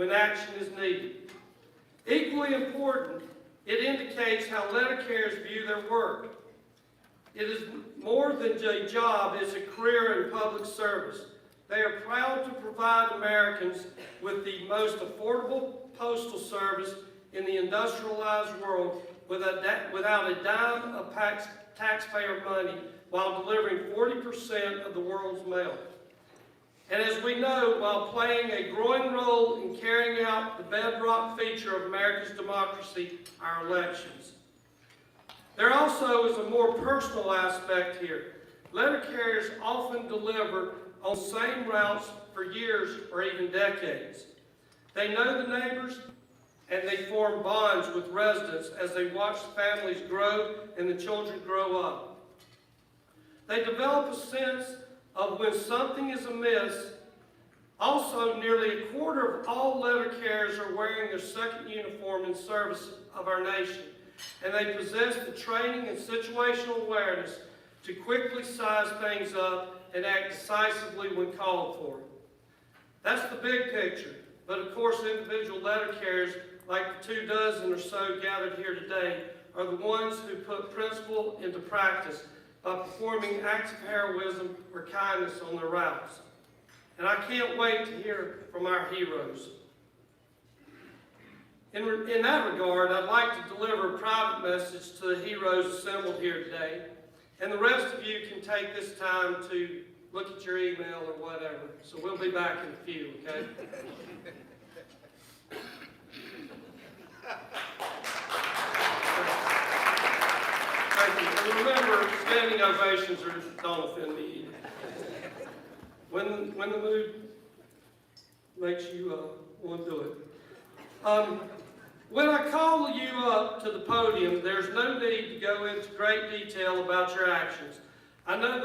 when action is needed. Equally important, it indicates how letter carriers view their work. It is more than a job, it's a career in public service. They are proud to provide Americans with the most affordable postal service in the industrialized world without a dime of taxpayer money while delivering 40% of the world's mail. And as we know, while playing a growing role in carrying out the bedrock feature of America's democracy, our elections. There also is a more personal aspect here. Letter carriers often deliver on the same routes for years or even decades. They know the neighbors and they form bonds with residents as they watch families grow and the children grow up. They develop a sense of when something is amiss. Also, nearly a quarter of all letter carriers are wearing their second uniform in service of our nation, and they possess the training and situational awareness to quickly size things up and act decisively when called for. That's the big picture, but of course individual letter carriers, like the 24 or so gathered here today, are the ones who put principle into practice by performing acts of heroism or kindness on their routes. And I can't wait to hear from our heroes. In that regard, I'd like to deliver a private message to the heroes assembled here today. And the rest of you can take this time to look at your email or whatever. So we'll be back in a few, okay? Thank you. And remember, standing ovations don't offend me either. When the mood makes you want to do it. When I call you up to the podium, there's no need to go into great detail about your actions. I know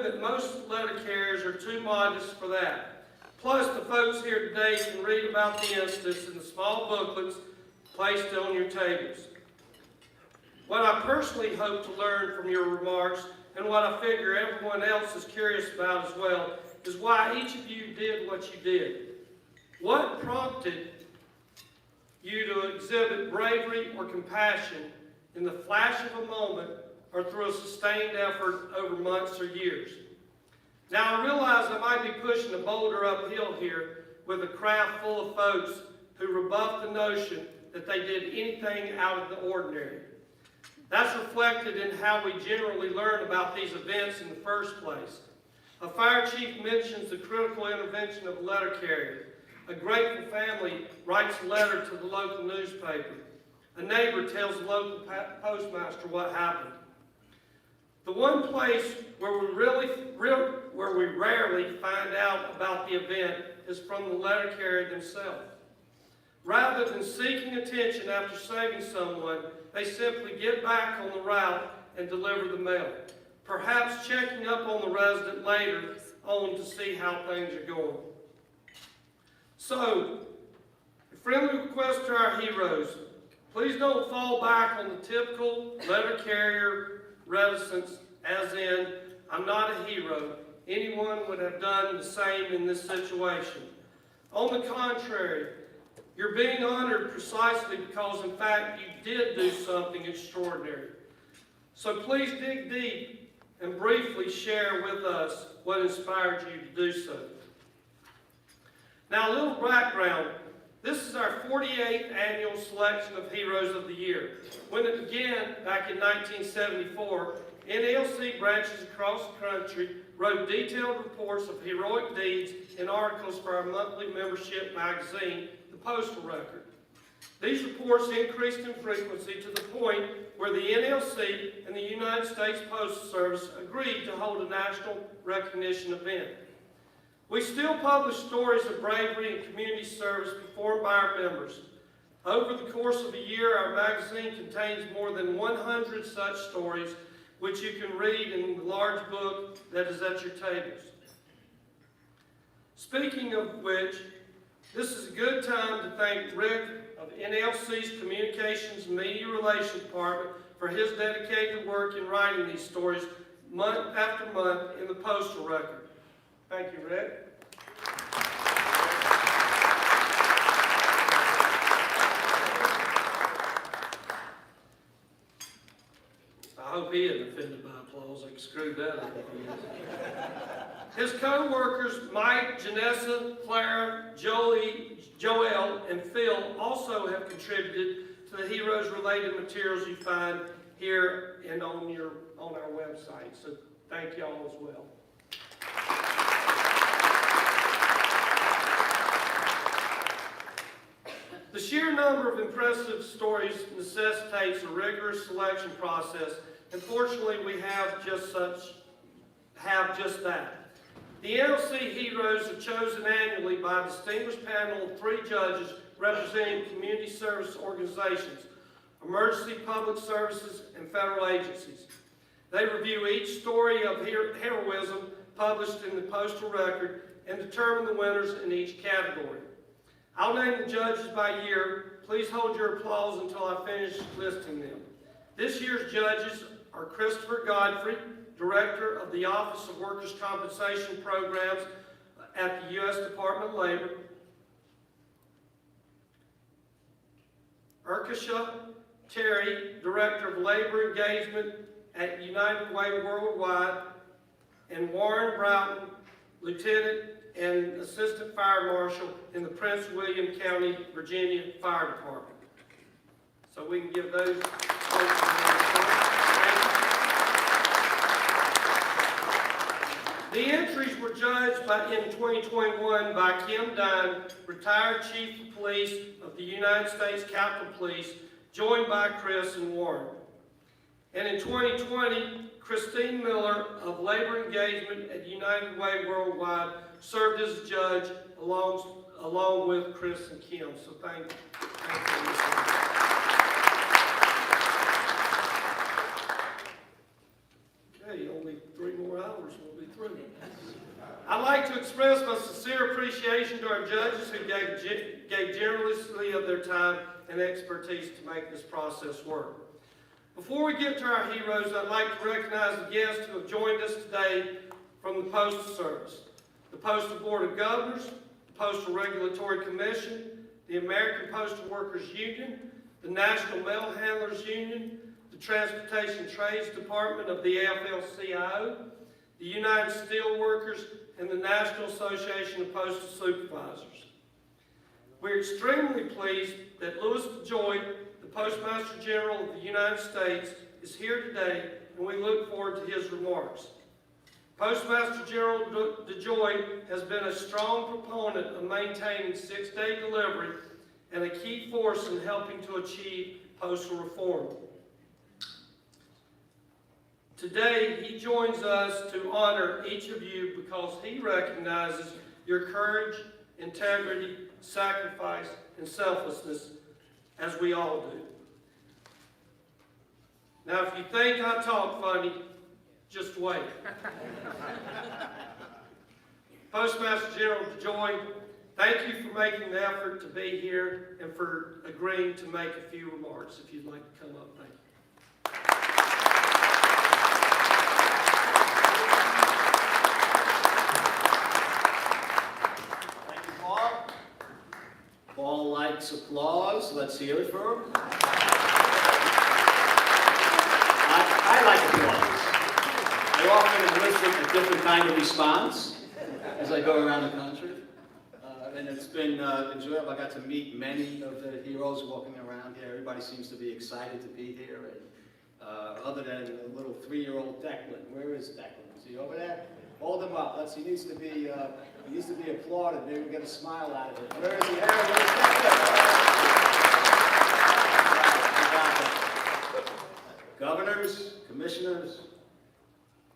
that most letter carriers are too modest for that. Plus, the folks here today can read about the incidents in the small booklets placed on your tables. What I personally hope to learn from your remarks, and what I figure everyone else is curious about as well, is why each of you did what you did. What prompted you to exhibit bravery or compassion in the flash of a moment or through a sustained effort over months or years? Now I realize I might be pushing a boulder uphill here with a crowd full of folks who rebuff the notion that they did anything out of the ordinary. That's reflected in how we generally learn about these events in the first place. A fire chief mentions the critical intervention of a letter carrier. A grateful family writes a letter to the local newspaper. A neighbor tells the local postmaster what happened. The one place where we rarely find out about the event is from the letter carrier themselves. Rather than seeking attention after saving someone, they simply get back on the route and deliver the mail, perhaps checking up on the resident later on to see how things are going. So, a friendly request to our heroes, please don't fall back on the typical letter carrier reticence, as in, I'm not a hero. Anyone would have done the same in this situation. On the contrary, you're being honored precisely because, in fact, you did do something extraordinary. So please dig deep and briefly share with us what inspired you to do so. Now, a little background. This is our 48th annual selection of Heroes of the Year. When it began back in 1974, NALC branches across the country wrote detailed reports of heroic deeds and articles for our monthly membership magazine, The Postal Record. These reports increased in frequency to the point where the NLC and the United States Postal Service agreed to hold a national recognition event. We still publish stories of bravery and community service performed by our members. Over the course of a year, our magazine contains more than 100 such stories, which you can read in the large book that is at your tables. Speaking of which, this is a good time to thank Rick of NLC's Communications and Media Relations Department for his dedicated work in writing these stories month after month in the Postal Record. Thank you, Rick. offended by applause. I screwed that up. His co-workers, Mike, Janessa, Clara, Joey, Joel, and Phil also have contributed to the Heroes-related materials you find here and on our website. So thank y'all as well. The sheer number of impressive stories necessitates a rigorous selection process, and fortunately we have just that. The NLC Heroes are chosen annually by a distinguished panel of 3 judges representing community service organizations, emergency public services, and federal agencies. They review each story of heroism published in the Postal Record and determine the winners in each category. I'll name the judges by year. Please hold your applause until I finish listing them. This year's judges are Christopher Godfrey, Director of the Office of Workers' Compensation Programs at the U.S. Department of Labor, Urkisha Terry, Director of Labor Engagement at United Way Worldwide, and Warren Broughton, Lieutenant and Assistant Fire Marshal in the Prince William County, Virginia Fire Department. So we can give those folks The entries were judged in 2021 by Kim Dunn, retired Chief of Police of the United States Capitol Police, joined by Chris and Warren. And in 2020, Christine Miller of Labor Engagement at United Way Worldwide served as a judge along with Chris and Kim. So thank you. Okay, only 3 more hours, we'll be through. I'd like to express my sincere appreciation to our judges who gave generously of their time and expertise to make this process work. Before we get to our heroes, I'd like to recognize the guests who have joined us today from the Postal Service, the Postal Board of Governors, the Postal Regulatory Commission, the American Postal Workers Union, the National Mail Handlers Union, the Transportation Trades Department of the AFL-CIO, the United Steelworkers, and the National Association of Postal Supervisors. We're extremely pleased that Louis DeJoy, the Postmaster General of the United States, is here today, and we look forward to his remarks. Postmaster General DeJoy has been a strong proponent of maintaining 6-day delivery and a key force in helping to achieve postal reform. Today, he joins us to honor each of you because he recognizes your courage, integrity, sacrifice, and selflessness, as we all do. Now, if you think I talk funny, just wait. Postmaster General DeJoy, thank you for making the effort to be here and for agreeing to make a few remarks. If you'd like to come up, thank you. Paul likes applause. Let's hear it for him. I like applause. I often elicit a different kind of response as I go around the country. And it's been enjoyable. I got to meet many of the heroes walking around here. Everybody seems to be excited to be here. And, other than a little 3-year-old Declan. Where is Declan? Is he over there? Hold him up. He needs to be applauded. Maybe we'll get a smile out of it. Where is he? Where's Declan? Governors, commissioners,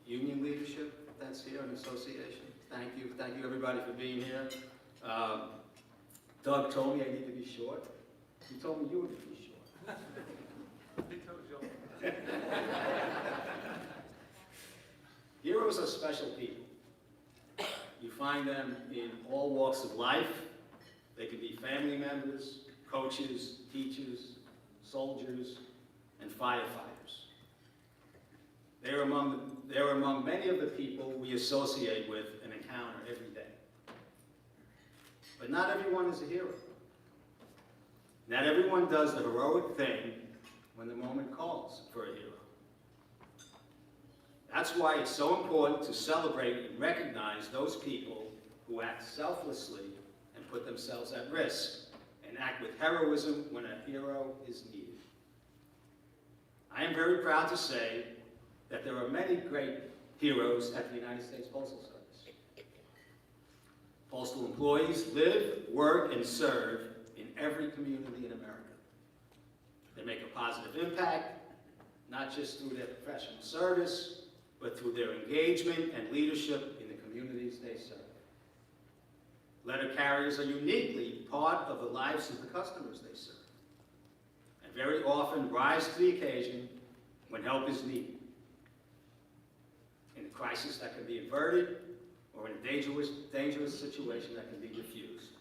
union leadership that's here, an association. Thank you everybody for being here. Doug told me I need to be short. He told me you would be short. He told you. Heroes are special people. You find them in all walks of life. They could be family members, coaches, teachers, soldiers, and firefighters. They're among many of the people we associate with and encounter every day. But not everyone is a hero. Not everyone does the heroic thing when the moment calls for a hero. That's why it's so important to celebrate and recognize those people who act selflessly and put themselves at risk and act with heroism when a hero is needed. I am very proud to say that there are many great heroes at the United States Postal Service. Postal employees live, work, and serve in every community in America. They make a positive impact, not just through their professional service, but through their engagement and leadership in the communities they serve. Letter carriers are uniquely part of the lives of the customers they serve, and very often rise to the occasion when help is needed. In a crisis that can be averted, or in a dangerous situation that can be diffused.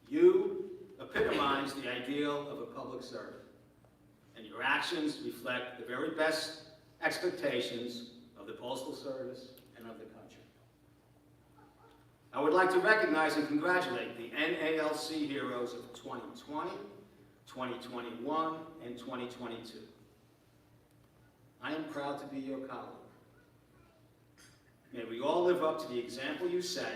You epitomize the ideal of a public servant, and your actions reflect the very best expectations of the Postal Service and of the country. I would like to recognize and congratulate the NALC heroes of 2020, 2021, and 2022. I am proud to be your colleague. May we all live up to the example you set.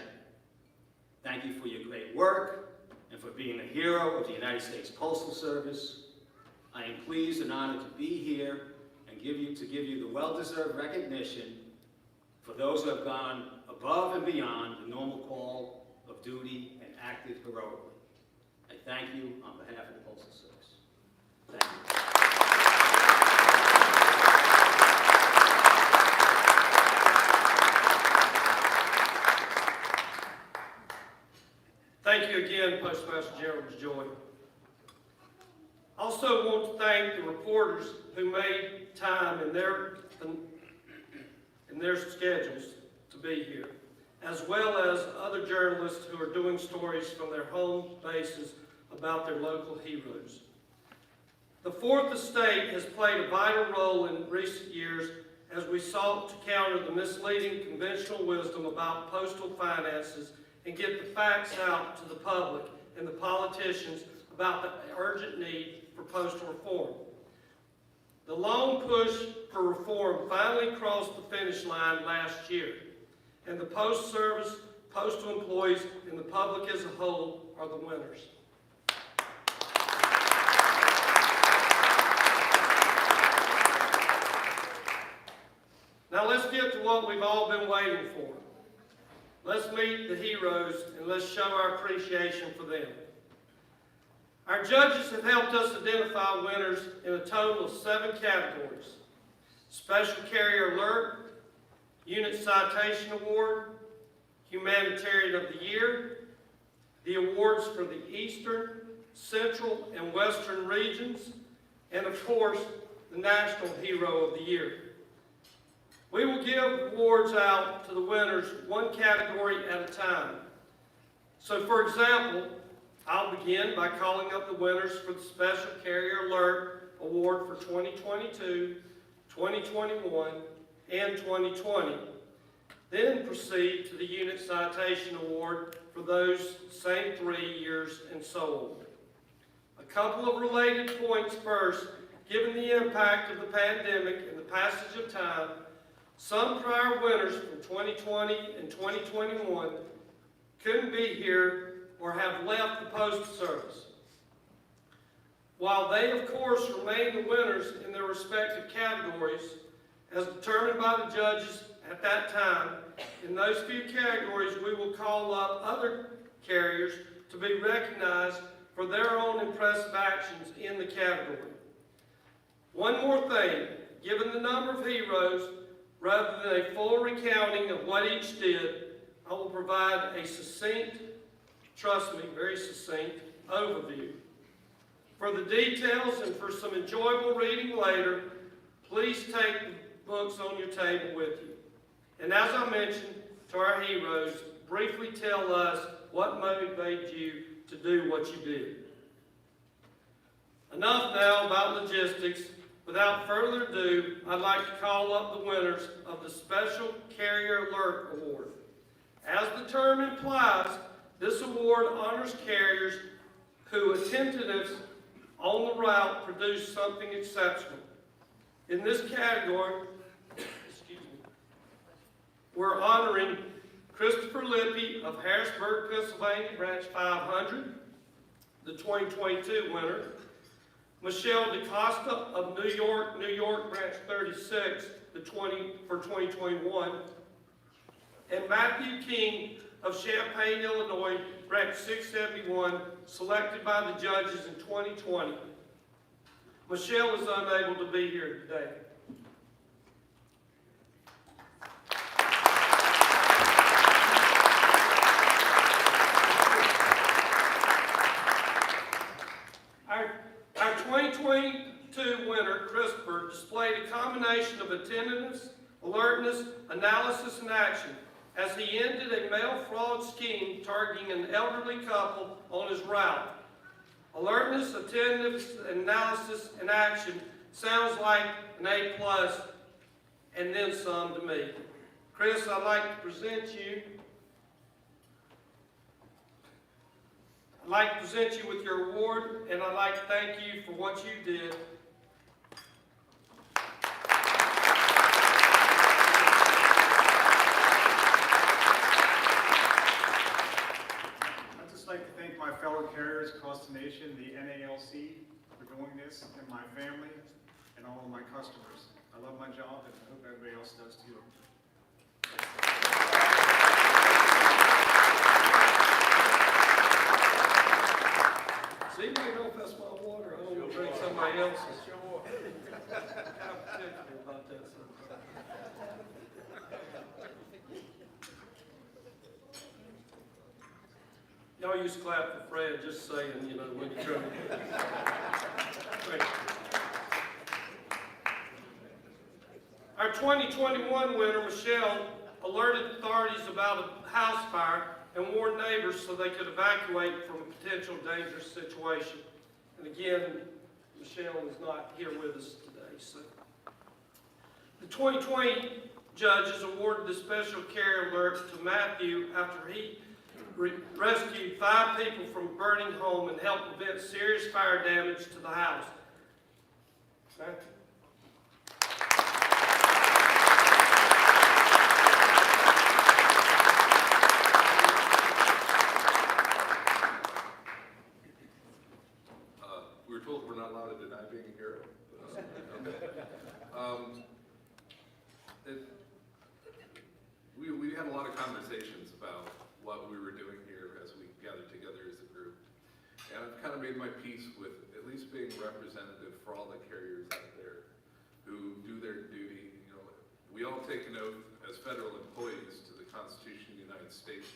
Thank you for your great work and for being a hero of the United States Postal Service. I am pleased and honored to be here and give you the well-deserved recognition for those who have gone above and beyond the normal call of duty and acted heroically. I thank you on behalf of the Postal Service. Thank you. Thank you again, Postmaster General Joy. I also want to thank the reporters who made time in their schedules to be here, as well as other journalists who are doing stories from their home bases about their local heroes. The Fourth Estate has played a vital role in recent years as we sought to counter the misleading conventional wisdom about postal finances and get the facts out to the public and the politicians about the urgent need for postal reform. The long push for reform finally crossed the finish line last year, and the Postal Service, postal employees, and the public as a whole are the winners. Now let's get to what we've all been waiting for. Let's meet the heroes and let's show our appreciation for them. Our judges have helped us identify winners in a total of 7 categories: Special Carrier Alert, Unit Citation Award, Humanitarian of the Year, the awards for the Eastern, Central, and Western regions, and of course, the National Hero of the Year. We will give awards out to the winners one category at a time. So for example, I'll begin by calling up the winners for the Special Carrier Alert Award for 2022, 2021, and 2020. Then proceed to the Unit Citation Award for those same 3 years and so on. A couple of related points first. Given the impact of the pandemic and the passage of time, some prior winners from 2020 and 2021 couldn't be here or have left the Postal Service. While they, of course, remain the winners in their respective categories, as determined by the judges at that time, in those few categories we will call up other carriers to be recognized for their own impressive actions in the category. One more thing, given the number of heroes, rather than a full recounting of what each did, I will provide a succinct, trust me, very succinct, overview. For the details and for some enjoyable reading later, please take the books on your table with you. And as I mentioned to our heroes, briefly tell us what motivated you to do what you did. Enough now about logistics. Without further ado, I'd like to call up the winners of the Special Carrier Alert Award. As the term implies, this award honors carriers who attentiveness on the route produced something exceptional. In this category, we're honoring Christopher Lippy of Harrisburg, Pennsylvania, Branch 500, the 2022 winner. Michelle DaCosta of New York, Branch 36, for 2021. And Matthew King of Champaign, Illinois, Branch 671, selected by the judges in 2020. Michelle is unable to be here today. Our 2022 winner, Christopher, displayed a combination of attentiveness, alertness, analysis, and action as he ended a mail fraud scheme targeting an elderly couple on his route. Alertness, attentiveness, analysis, and action sounds like an A+ and then some to me. Chris, I'd like to present you. I'd like to present you with your award, and I'd like to thank you for what you did. I'd just like to thank my fellow carriers across the nation, the NALC, for doing this, and my family, and all of my customers. I love my job, and I hope everybody else does too. See, you know if that's my water, I don't want to drink somebody else's. I'm particular about that sometimes. Y'all used to clap for Fred, just saying, you know, when you drink. Great. Our 2021 winner, Michelle, alerted authorities about a house fire and warned neighbors so they could evacuate from a potential dangerous situation. And again, Michelle is not here with us today. So, the 2020 judges awarded the special care alert to Matthew after he rescued 5 people from a burning home and helped prevent serious fire damage to the house. Matthew. We're not allowed to deny being a hero. We had a lot of conversations about what we were doing here as we gathered together as a group. And I've kind of made my peace with at least being representative for all the carriers out there who do their duty. You know, we all take an oath as federal employees to the Constitution of the United States.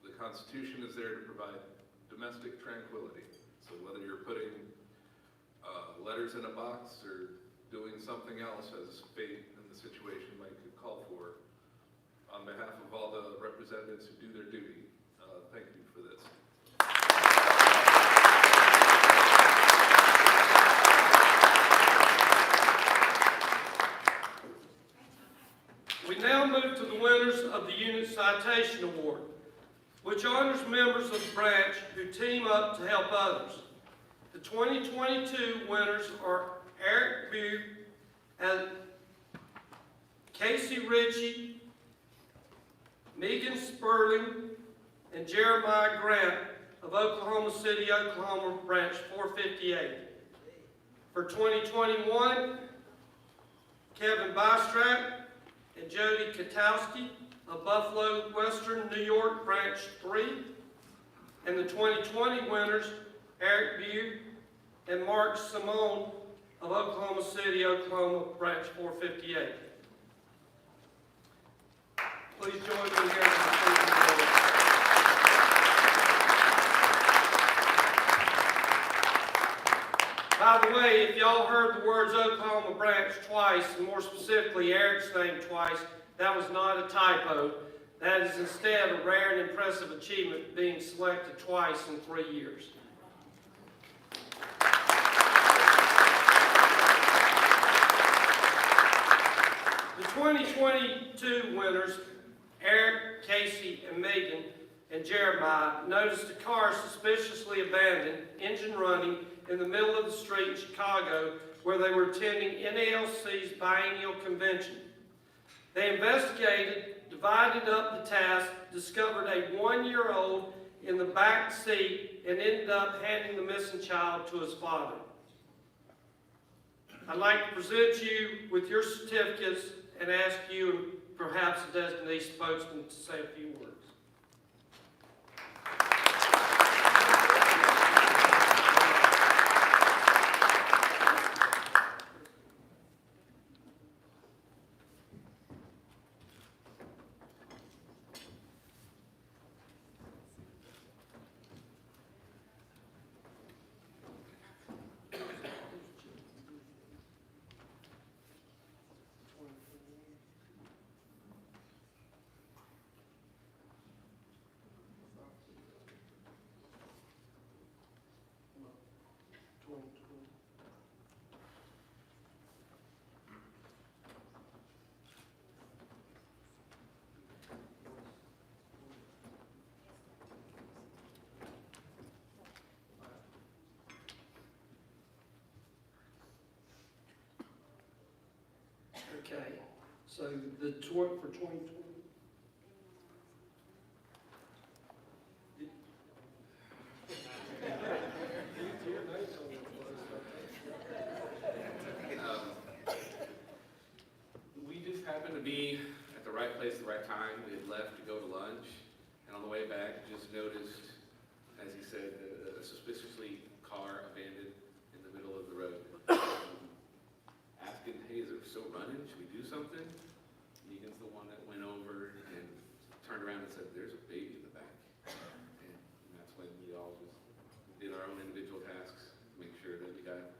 The Constitution is there to provide domestic tranquility. So whether you're putting letters in a box or doing something else as fate in the situation might call for, on behalf of all the representatives who do their duty, thank you for this. We now move to the winners of the Unit Citation Award, which honors members of the branch who team up to help others. The 2022 winners are Eric Bugh and Casey Ritchie, Megan Sperling, and Jeremiah Grant of Oklahoma City, Oklahoma, Branch 458. For 2021, Kevin Bystrak and Jody Katowski of Buffalo Western, New York, Branch 3. And the 2020 winners, Eric Bugh and Mark Simone of Oklahoma City, Oklahoma, Branch 458. Please join me here as we sing the Lord. By the way, if y'all heard the words Oklahoma Branch twice, and more specifically Eric's name twice, that was not a typo. That is instead a rare and impressive achievement, being selected twice in 3 years. The 2022 winners, Eric, Casey, and Megan, and Jeremiah, noticed a car suspiciously abandoned, engine running, in the middle of the street in Chicago where they were attending NALC's biennial convention. They investigated, divided up the task, discovered a 1-year-old in the back seat, and ended up handing the missing child to his father. I'd like to present you with your certificates and ask you, and perhaps the designee spokesman, to say a few words. Okay, so for 2020. We just happened to be at the right place at the right time. We had left to go to lunch, and on the way back, just noticed, as he said, a suspiciously car abandoned in the middle of the road. Asking, hey, is it still running? Should we do something? Negan's the one that went over and turned around and said, there's a baby in the back. And that's when we all just did our own individual tasks to make sure that we got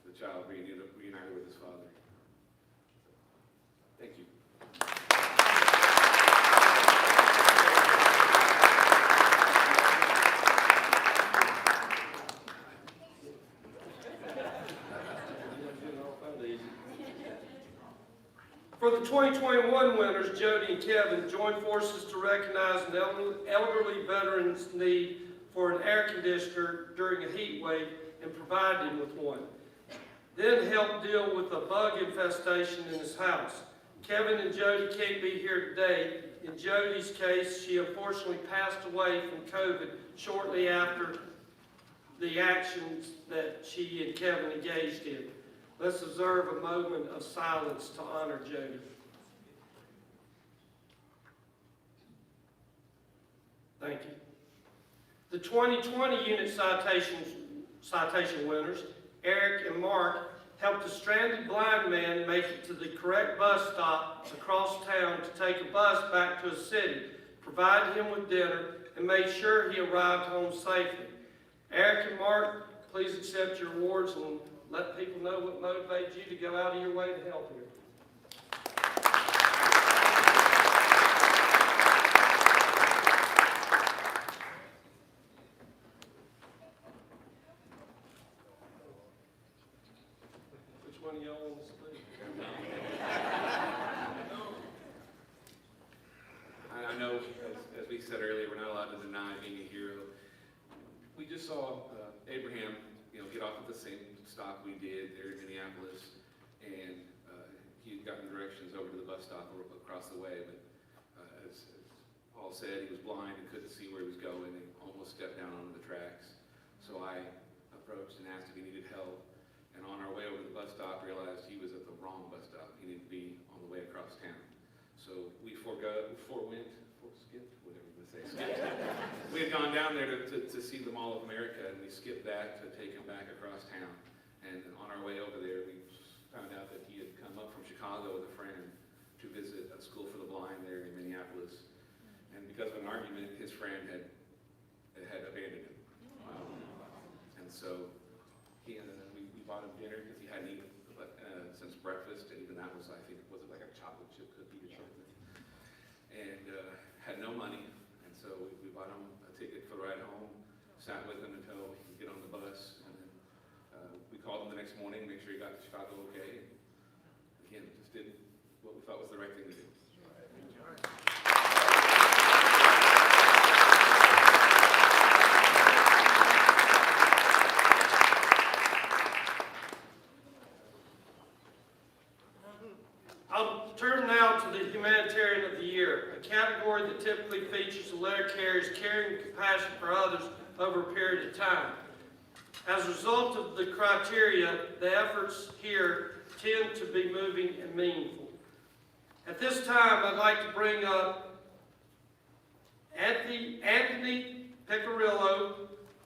the child reunited with his father. Thank you. For the 2021 winners, Jody and Kevin joined forces to recognize an elderly veteran's need for an air conditioner during a heat wave and provide him with one. Then helped deal with a bug infestation in his house. Kevin and Jody can't be here today. In Jody's case, she unfortunately passed away from COVID shortly after the actions that she and Kevin engaged in. Let's observe a moment of silence to honor Jody. Thank you. The 2020 unit citation winners, Eric and Mark, helped a stranded blind man make it to the correct bus stop across town to take a bus back to his city, provided him with dinner, and made sure he arrived home safely. Eric and Mark, please accept your awards and let people know what motivated you to go out of your way to help here. Which one of y'all wants to speak? I know, as we said earlier, we're not allowed to deny being a hero. We just saw Abraham, get off at the same stop we did there in Minneapolis, and he had gotten directions over to the bus stop across the way, but as Paul said, he was blind and couldn't see where he was going and almost stepped down onto the tracks. So I approached and asked if he needed help, and on our way over to the bus stop, realized he was at the wrong bus stop. He needed to be on the way across town. So we we had gone down there to see the Mall of America, and we skipped that to take him back across town. And on our way over there, we found out that he had come up from Chicago with a friend to visit a school for the blind there in Minneapolis. And because of an argument, his friend had abandoned him. And so we bought him dinner because he hadn't eaten since breakfast, and even that was, I think, was it like a chocolate chip cookie or something? And had no money, and so we bought him a ticket for the ride home, sat with him until he could get on the bus, and then we called him the next morning, make sure he got to Chicago okay. And again, just did what we thought was the right thing to do. I'll turn now to the caring compassion for others over a period of time. As a result of the criteria, the efforts here tend to be moving and meaningful. At this time, I'd like to bring up Anthony Picarillo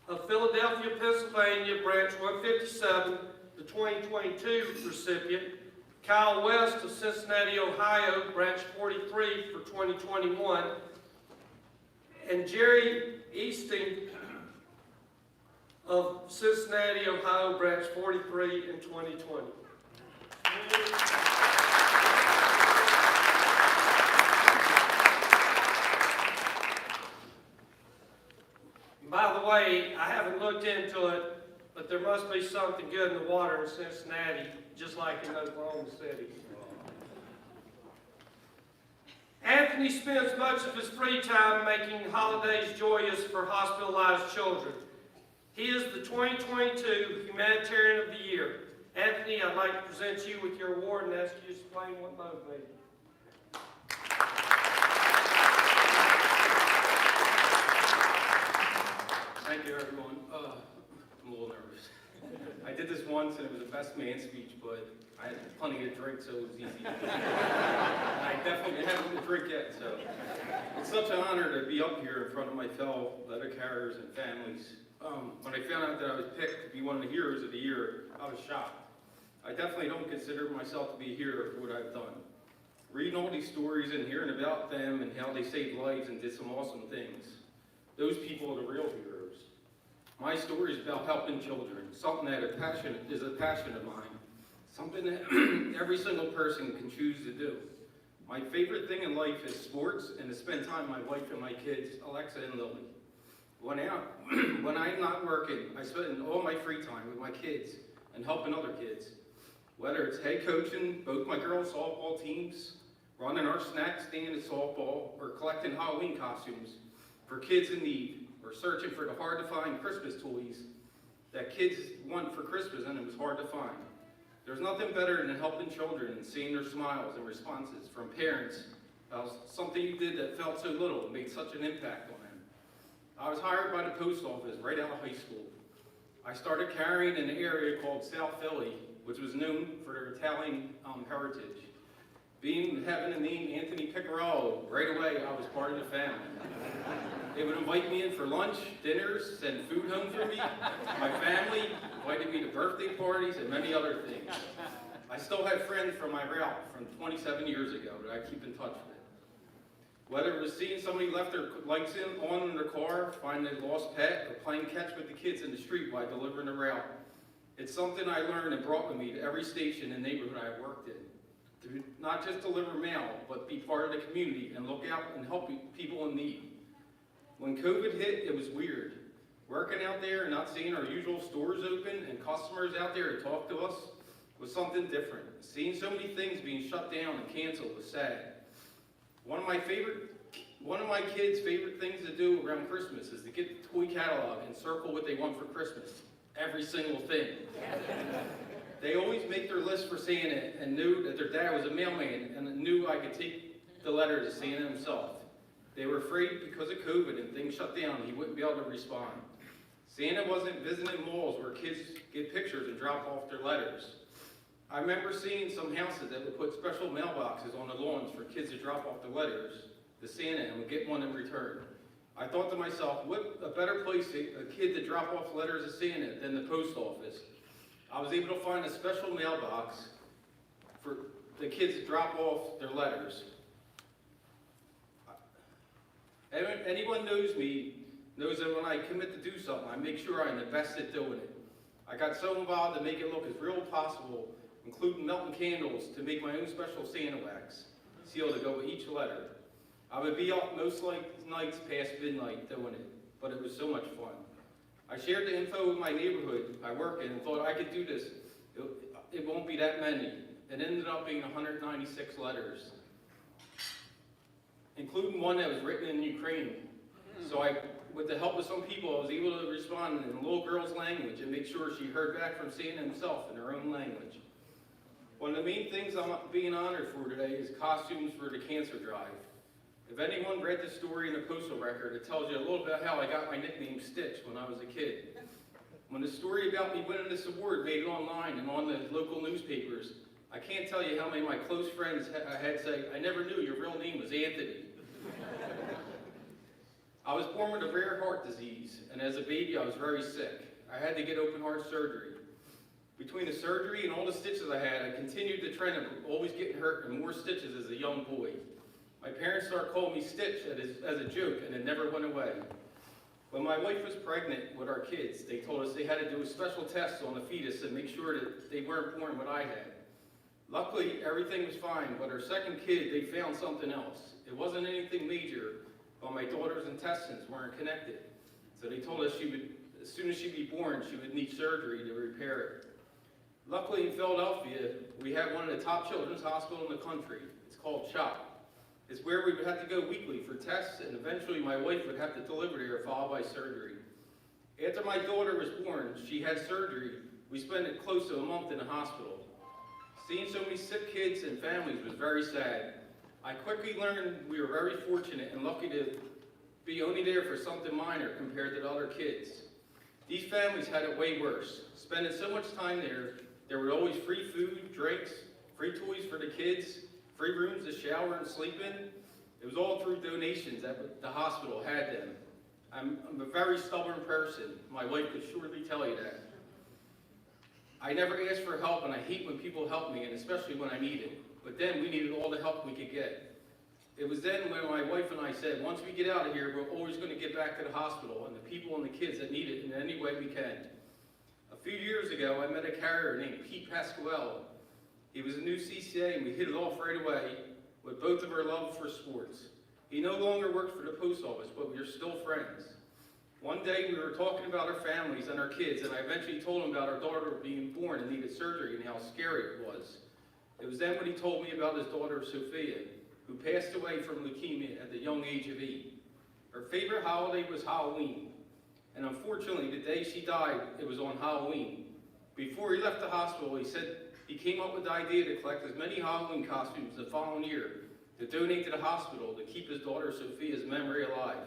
of Philadelphia, Pennsylvania, Branch 157, the 2022 recipient. Kyle West of Cincinnati, Ohio, Branch 43 for 2021. And Jerry Easting of Cincinnati, Ohio, Branch 43 in 2020. By the way, I haven't looked into it, but there must be something good in the water in Cincinnati, just like in Oklahoma City. Anthony spends much of his free time making holidays joyous for hospitalized children. He is the 2022 Humanitarian of the Year. Anthony, I'd like to present you with your award and ask you to explain what motivated you. Thank you, everyone. I'm a little nervous. I did this once, and it was a best man speech, but I had plenty to drink, so it was easy. I definitely haven't had a drink yet, so it's such an honor to be up here in front of my fellow letter carriers and families. When I found out that I was picked to be one of the heroes of the year, I was shocked. I definitely don't consider myself to be a hero for what I've done. Reading all these stories and hearing about them and how they saved lives and did some awesome things, those people are the real heroes. My story is about helping children, something that is a passion of mine, something that every single person can choose to do. My favorite thing in life is sports and to spend time with my wife and my kids, Alexa and Lily. When I'm not working, I spend all my free time with my kids and helping other kids. Whether it's head coaching both my girls' softball teams, running our snack stand at softball, or collecting Halloween costumes for kids in need, or searching for the hard-to-find Christmas toys that kids want for Christmas and it was hard to find. There's nothing better than helping children and seeing their smiles and responses from parents about something you did that felt so little and made such an impact on them. I was hired by the post office right out of high school. I started carrying in an area called South Philly, which was known for their Italian heritage. Having the name Anthony Picarillo, right away I was part of the family. They would invite me in for lunch, dinners, send food home for me. My family invited me to birthday parties and many other things. I still have friends from my route from 27 years ago that I keep in touch with. Whether it was seeing somebody left their lights on in their car, finding a lost pet, or playing catch with the kids in the street while delivering the route, it's something I learned and brought with me to every station and neighborhood I worked in. To not just deliver mail, but be part of the community and look out and help people in need. When COVID hit, it was weird. Working out there and not seeing our usual stores open and customers out there to talk to us was something different. Seeing so many things being shut down and canceled was sad. One of my kids' favorite things to do around Christmas is to get the toy catalog and circle what they want for Christmas. Every single thing. They always make their list for Santa and knew that their dad was a mailman and knew I could take the letter to Santa himself. They were afraid because of COVID and things shut down, he wouldn't be able to respond. Santa wasn't visiting malls where kids get pictures and drop off their letters. I remember seeing some houses that would put special mailboxes on the lawns for kids to drop off the letters to Santa and would get one in return. I thought to myself, what a better place a kid to drop off letters to Santa than the post office. I was able to find a special mailbox for the kids to drop off their letters. Anyone knows me knows that when I commit to do something, I make sure I'm the best at doing it. I got so involved to make it look as real as possible, including melting candles to make my own special Santa wax seal to go with each letter. I would be up most nights past midnight doing it, but it was so much fun. I shared the info with my neighborhood I work in and thought I could do this. It won't be that many. It ended up being 196 letters, including one that was written in Ukraine. So with the help of some people, I was able to respond in the little girl's language and make sure she heard back from Santa himself in her own language. One of the main things I'm being honored for today is costumes for the cancer drive. If anyone read the story in the postal record, it tells you a little bit how I got my nickname Stitch when I was a kid. When the story about me winning this award made it online and on the local newspapers, I can't tell you how many of my close friends I had say, "I never knew your real name was Anthony." I was born with a rare heart disease, and as a baby I was very sick. I had to get open heart surgery. Between the surgery and all the stitches I had, I continued the trend of always getting hurt and more stitches as a young boy. My parents started calling me Stitch as a joke, and it never went away. When my wife was pregnant with our kids, they told us they had to do a special test on the fetus and make sure that they weren't born what I had. Luckily, everything was fine, but our second kid, they found something else. It wasn't anything major, but my daughter's intestines weren't connected. So they told us as soon as she'd be born, she would need surgery to repair it. Luckily, in Philadelphia, we have one of the top children's hospitals in the country. It's called CHOP. It's where we would have to go weekly for tests, and eventually my wife would have to deliver there, followed by surgery. After my daughter was born, she had surgery. We spent close to a month in the hospital. Seeing so many sick kids and families was very sad. I quickly learned we were very fortunate and lucky to be only there for something minor compared to the other kids. These families had it way worse. Spending so much time there were always free food, drinks, free toys for the kids, free rooms to shower and sleep in. It was all through donations that the hospital had them. I'm a very stubborn person. My wife could surely tell you that. I never asked for help, and I hate when people help me, and especially when I need it. But then we needed all the help we could get. It was then when my wife and I said, once we get out of here, we're always going to get back to the hospital and the people and the kids that need it in any way we can. A few years ago, I met a carrier named Pete Pasquale. He was a new CCA, and we hit it off right away with both of our love for sports. He no longer worked for the post office, but we are still friends. One day, we were talking about our families and our kids, and I eventually told him about our daughter being born and needed surgery and how scary it was. It was then when he told me about his daughter, Sophia, who passed away from leukemia at the young age of 8. Her favorite holiday was Halloween, and unfortunately, the day she died, it was on Halloween. Before he left the hospital, he said he came up with the idea to collect as many Halloween costumes the following year to donate to the hospital to keep his daughter Sophia's memory alive.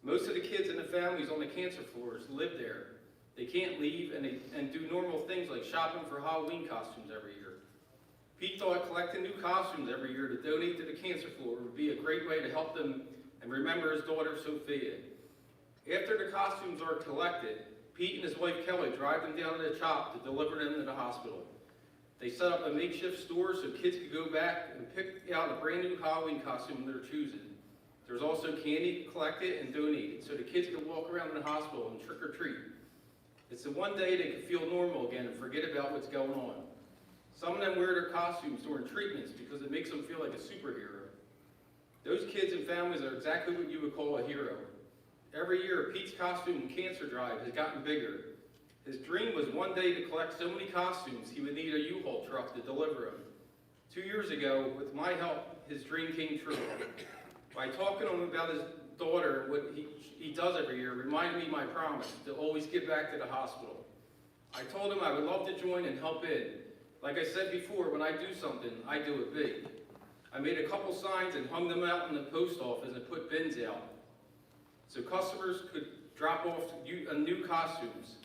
Most of the kids and the families on the cancer floors live there. They can't leave and do normal things like shopping for Halloween costumes every year. Pete thought collecting new costumes every year to donate to the cancer floor would be a great way to help them and remember his daughter Sophia. After the costumes are collected, Pete and his wife Kelly drive them down to the CHOP to deliver them to the hospital. They set up a makeshift store so kids could go back and pick out a brand new Halloween costume of their choosing. There's also candy collected and donated so the kids can walk around in the hospital and trick or treat. It's the one day they can feel normal again and forget about what's going on. Some of them wear their costumes during treatments because it makes them feel like a superhero. Those kids and families are exactly what you would call a hero. Every year, Pete's costume cancer drive has gotten bigger. His dream was one day to collect so many costumes he would need a U-Haul truck to deliver them. 2 years ago, with my help, his dream came true. By talking to him about his daughter and what he does every year reminded me of my promise to always get back to the hospital. I told him I would love to join and help in. Like I said before, when I do something, I do it big. I made a couple signs and hung them out in the post office and put bins out so customers could drop off new costumes.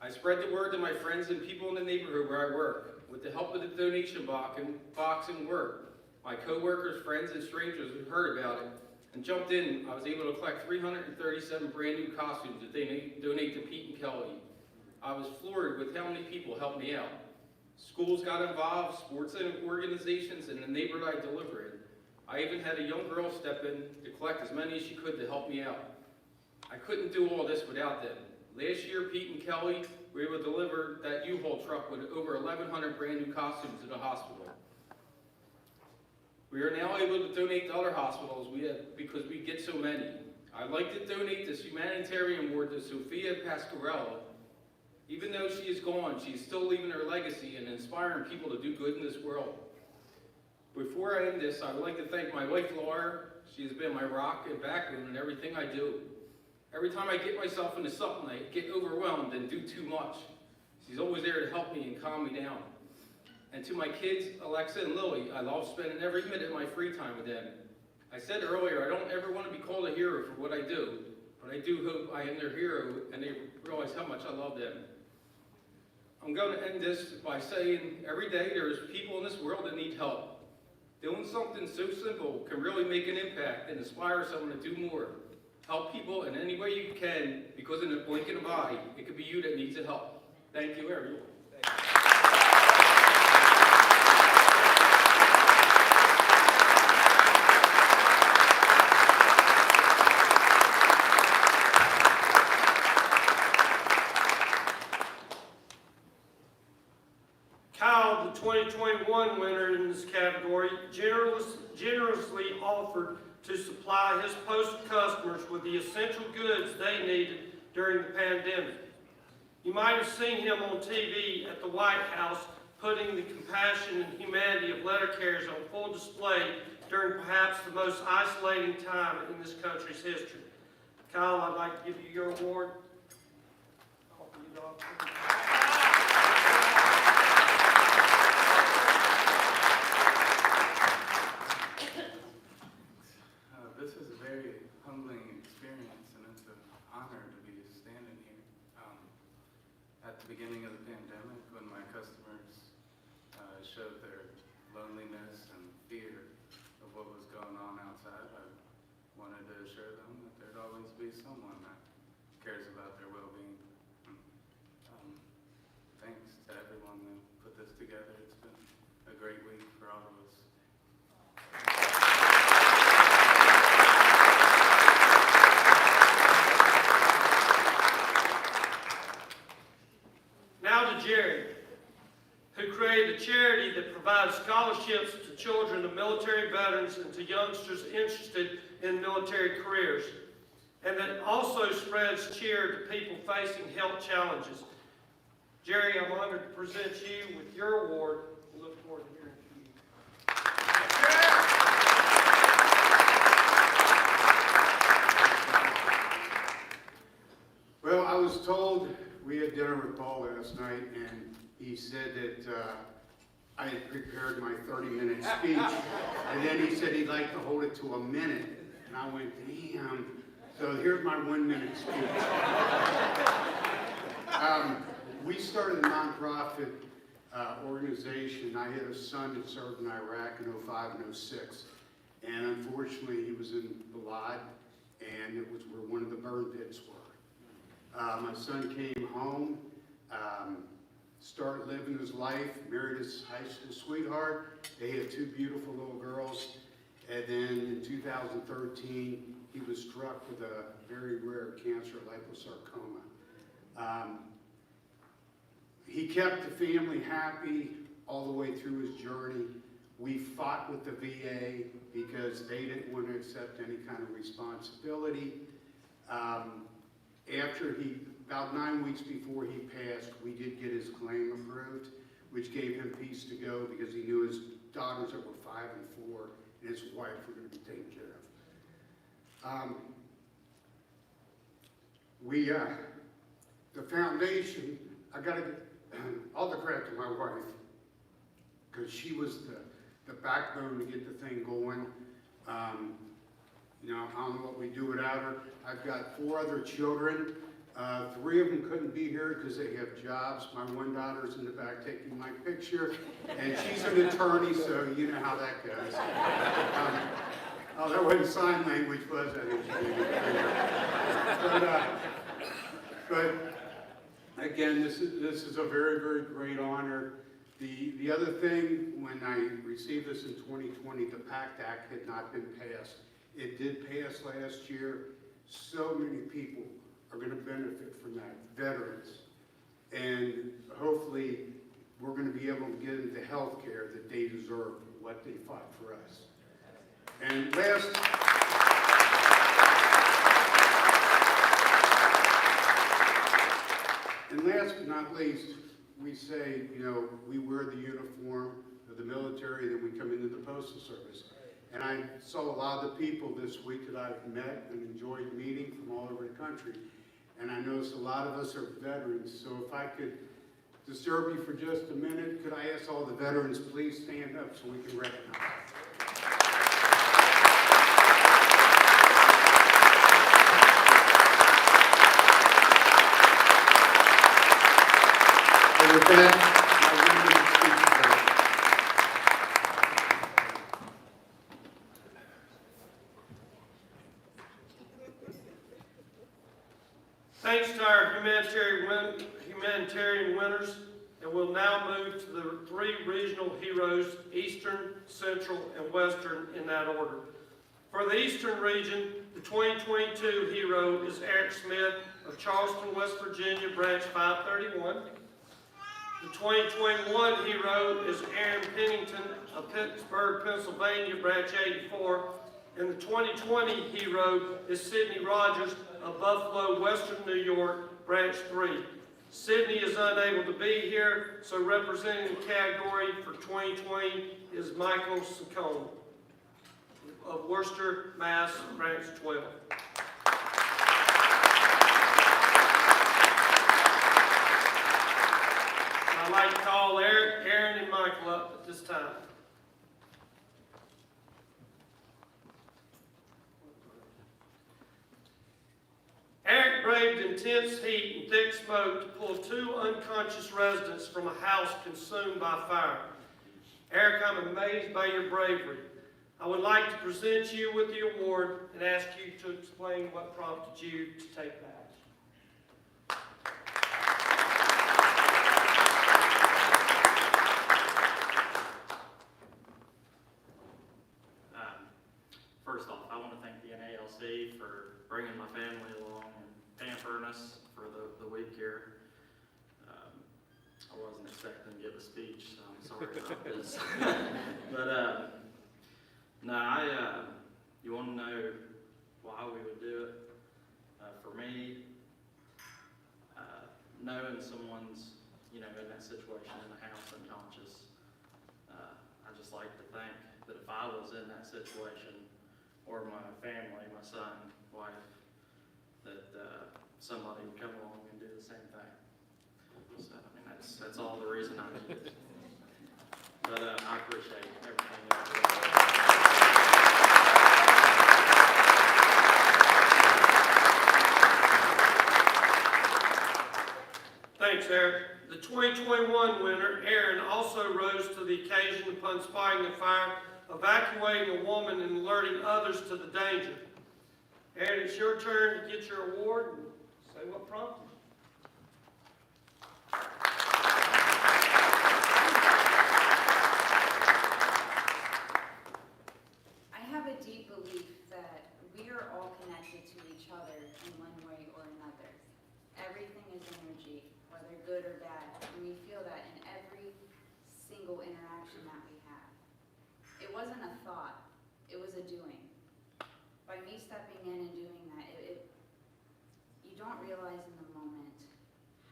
I spread the word to my friends and people in the neighborhood where I work. With the help of the donation box and work, my co-workers, friends, and strangers who heard about it and jumped in, I was able to collect 337 brand new costumes that they donate to Pete and Kelly. I was floored with how many people helped me out. Schools got involved, sports organizations, and the neighborhood I deliver in. I even had a young girl step in to collect as many as she could to help me out. I couldn't do all this without them. Last year, Pete and Kelly were able to deliver that U-Haul truck with over 1,100 brand new costumes to the hospital. We are now able to donate to other hospitals because we get so many. I'd like to donate this humanitarian award to Sophia Pasquarello. Even though she is gone, she is still leaving her legacy and inspiring people to do good in this world. Before I end this, I would like to thank my wife, Laura. She has been my rock and backbone in everything I do. Every time I get myself into something, I get overwhelmed and do too much. She's always there to help me and calm me down. And to my kids, Alexa and Lily, I love spending every minute of my free time with them. I said earlier, I don't ever want to be called a hero for what I do, but I do hope I am their hero and they realize how much I love them. I'm going to end this by saying every day there's people in this world that need help. Doing something so simple can really make an impact and inspire someone to do more. Help people in any way you can, because in a blink of an eye, it could be you that needs the help. Thank you, everyone. Kyle, the 2021 winner in this category, generously offered to supply his postal customers with the essential goods they needed during the pandemic. You might have seen him on TV at the White House putting the compassion and humanity of letter carriers on full display during perhaps the most isolating time in this country's history. Kyle, I'd like to give you your award. This is a very humbling experience, and it's an honor to be standing here. At the beginning of the pandemic, when my customers showed their loneliness and fear of what was going on outside, I wanted to assure them that there'd always be someone that cares about their well-being. Thanks to everyone that put this together. It's been a great week for all of us. Now to Jerry, who created a charity that provides scholarships to children of military veterans and to youngsters interested in military careers, and that also spreads cheer to people facing health challenges. Jerry, I'm honored to present you with your award. We look forward to hearing from you. Well, I was told, we had dinner with Paul last night, and he said that I had prepared my 30-minute speech, and then he said he'd like to hold it to a minute, and I went, damn. So here's my 1-minute speech. We started a nonprofit organization. I had a son that served in Iraq in 05 and 06, and unfortunately he was in Balad, and it was where one of the burn pits were. My son came home, started living his life, married his high school sweetheart. They had 2 beautiful little girls. And then in 2013, he was struck with a very rare cancer, liposarcoma. He kept the family happy all the way through his journey. We fought with the VA because they didn't want to accept any kind of responsibility. About 9 weeks before he passed, we did get his claim approved, which gave him peace to go because he knew his daughters that were 5 and 4 and his wife were going to be taken care of. The foundation, I got to give all the credit to my wife because she was the backbone to get the thing going. You know, I don't know what we do without her. I've got 4 other children. 3 of them couldn't be here because they have jobs. My one daughter's in the back taking my picture, and she's an attorney, so you know how that goes. Oh, that wasn't sign language, was it? But again, this is a very, very great honor. The other thing, when I received this in 2020, the PACT Act had not been passed. It did pass last year. So many people are going to benefit from that, veterans. And hopefully we're going to be able to get into health care that they deserve, what they fought for us. And last but not least, we say, you know, we wear the uniform of the military, then we come into the Postal Service. And I saw a lot of the people this week that I've met and enjoyed meeting from all over the country. And I noticed a lot of us are veterans, so if I could disturb you for just a minute, could I ask all the veterans please stand up so we can recognize them? that, my limited speech is over. Thanks to our humanitarian winners, and we'll now move to the 3 regional heroes, Eastern, Central, and Western in that order. For the Eastern region, the 2022 hero is Eric Smith of Charleston, West Virginia, branch 531. The 2021 hero is Aaron Pennington of Pittsburgh, Pennsylvania, branch 84. And the 2020 hero is Sydney Rogers of Buffalo, Western New York, branch 3. Sydney is unable to be here, so representing the category for 2020 is Michael Saccone of Worcester, Mass, branch 12. I'd like to call Eric, Aaron, and Michael up at this time. Eric braved intense heat and thick smoke to pull 2 unconscious residents from a house consumed by fire. Eric, I'm amazed by your bravery. I would like to present you with the award and ask you to explain what prompted you to take that. First off, I want to thank the NALC for bringing my family along and pampering us for the week here. I wasn't expecting to give a speech, so I'm sorry about this. But, no, you want to know why we would do it? For me, knowing someone's, in that situation in the house unconscious, I just like to think that if I was in that situation, or my family, my son, wife, that somebody would come along and do the same thing. So, that's all the reason I did it. But I appreciate everything y'all do. Thanks, Eric. The 2021 winner, Aaron, also rose to the occasion upon spotting the fire, evacuating a woman and alerting others to the danger. Aaron, it's your turn to get your award and say what prompted you. I have a deep belief that we are all connected to each other in one way or another. Everything is energy, whether good or bad, and we feel that in every single interaction that we have. It wasn't a thought, it was a doing. By me stepping in and doing that, you don't realize in the moment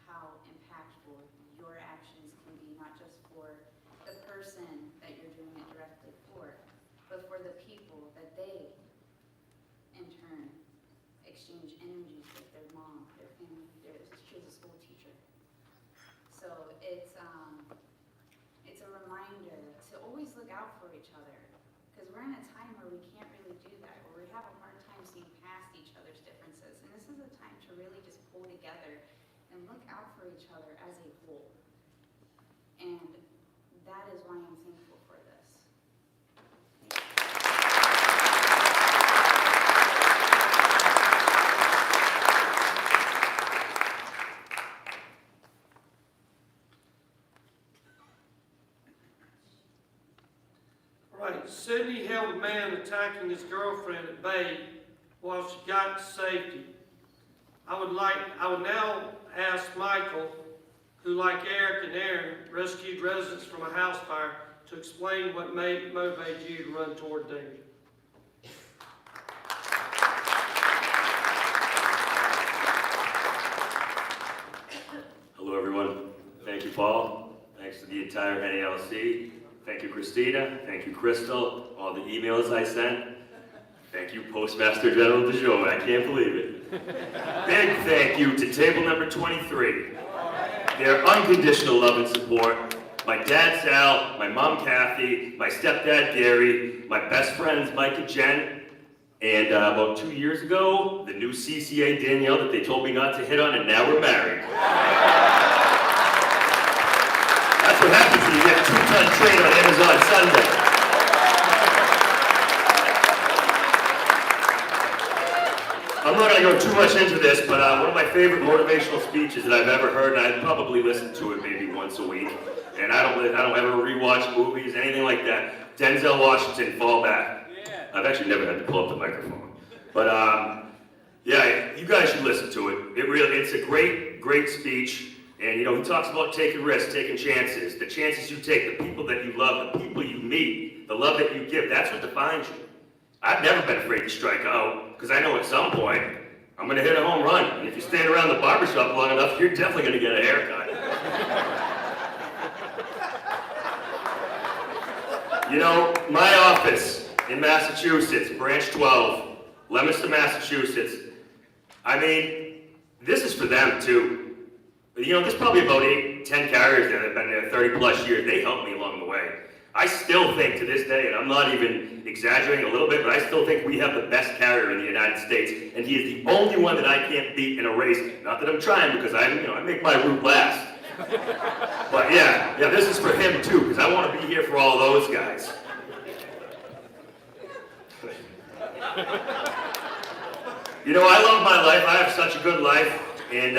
how impactful your actions can be, not just for the person that you're doing it directly for, but for the people that they, in turn, exchange energies with their mom, their family. She was a school teacher. So it's a reminder to always look out for each other, because we're in a time where we can't really do that, where we have a hard time seeing past each other's differences. And this is a time to really just pull together and look out for each other as a whole. And that is why I'm thankful for this. Right, Sydney held a man attacking his girlfriend at bay while she got to safety. I would now ask Michael, who like Eric and Aaron rescued residents from a house fire, to explain what motivated you to run toward danger. Hello everyone. Thank you, Paul. Thanks to the entire NALC. Thank you, Christina. Thank you, Crystal. All the emails I sent. Thank you, Postmaster General DeJoy. I can't believe it. Big thank you to table number 23. Their unconditional love and support. My dad, Sal, my mom, Kathy, my stepdad, Gary, my best friends, Mike and Jen, and about 2 years ago, the new CCA, Danielle, that they told me not to hit on, and now we're married. That's what happens when you get a 2-ton train on Amazon Sunday. I'm not going to go too much into this, but one of my favorite motivational speeches that I've ever heard, and I'd probably listen to it maybe once a week, and I don't ever rewatch movies, anything like that. Denzel Washington, Fall Back. I've actually never had to pull up the microphone. But yeah, you guys should listen to it. It's a great speech. And you know, he talks about taking risks, taking chances, the chances you take, the people that you love, the people you meet, the love that you give. That's what defines you. I've never been afraid to strike out, because I know at some point, I'm going to hit a home run. And if you stand around the barbershop long enough, you're definitely going to get a haircut. You know, my office in Massachusetts, Branch 12, Leominster, Massachusetts, I mean, this is for them too. You know, there's probably about 8, 10 carriers there that have been there 30 plus years. They helped me along the way. I still think to this day, and I'm not even exaggerating a little bit, but I still think we have the best carrier in the United States, and he is the only one that I can't beat in a race. Not that I'm trying, because I make my route last. But yeah, this is for him too, because I want to be here for all those guys. You know, I love my life. I have such a good life, and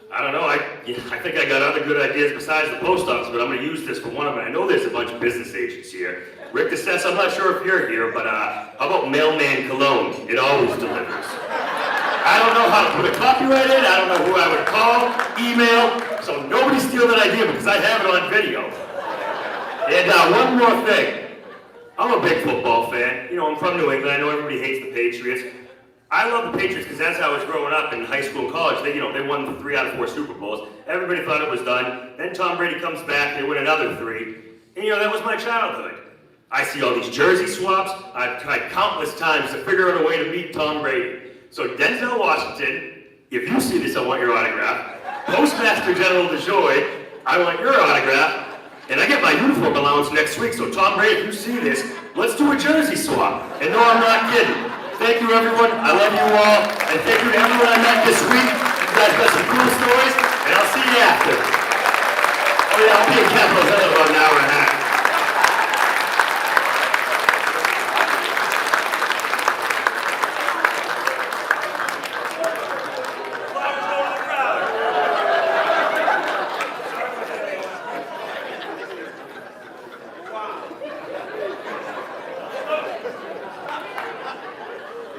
I don't know, I think I got other good ideas besides the post office, but I'm going to use this for one of them. I know there's a bunch of business agents here. Rick DeSess, I'm not sure if you're here, but how about Mailman Cologne? It always delivers. I don't know how to put a copyright in, I don't know who I would call, email, so nobody steal that idea because I have it on video. And one more thing. I'm a big football fan. You know, I'm from New England. I know everybody hates the Patriots. I love the Patriots because that's how I was growing up in high school and college. They won 3 out of 4 Super Bowls. Everybody thought it was done. Then Tom Brady comes back, they win another 3. And that was my childhood. I see all these jersey swaps. I've tried countless times to figure out a way to meet Tom Brady. So Denzel Washington, if you see this, I want your autograph. Postmaster General DeJoy, I want your autograph. And I get my uniform allowance next week, so Tom Brady, if you see this, let's do a jersey swap. And no, I'm not kidding. Thank you, everyone. I love you all. And thank you to everyone I met this week. You guys got some cool stories, and I'll see you after. Oh yeah, I'll be in Capitol Hill in about an hour and a half.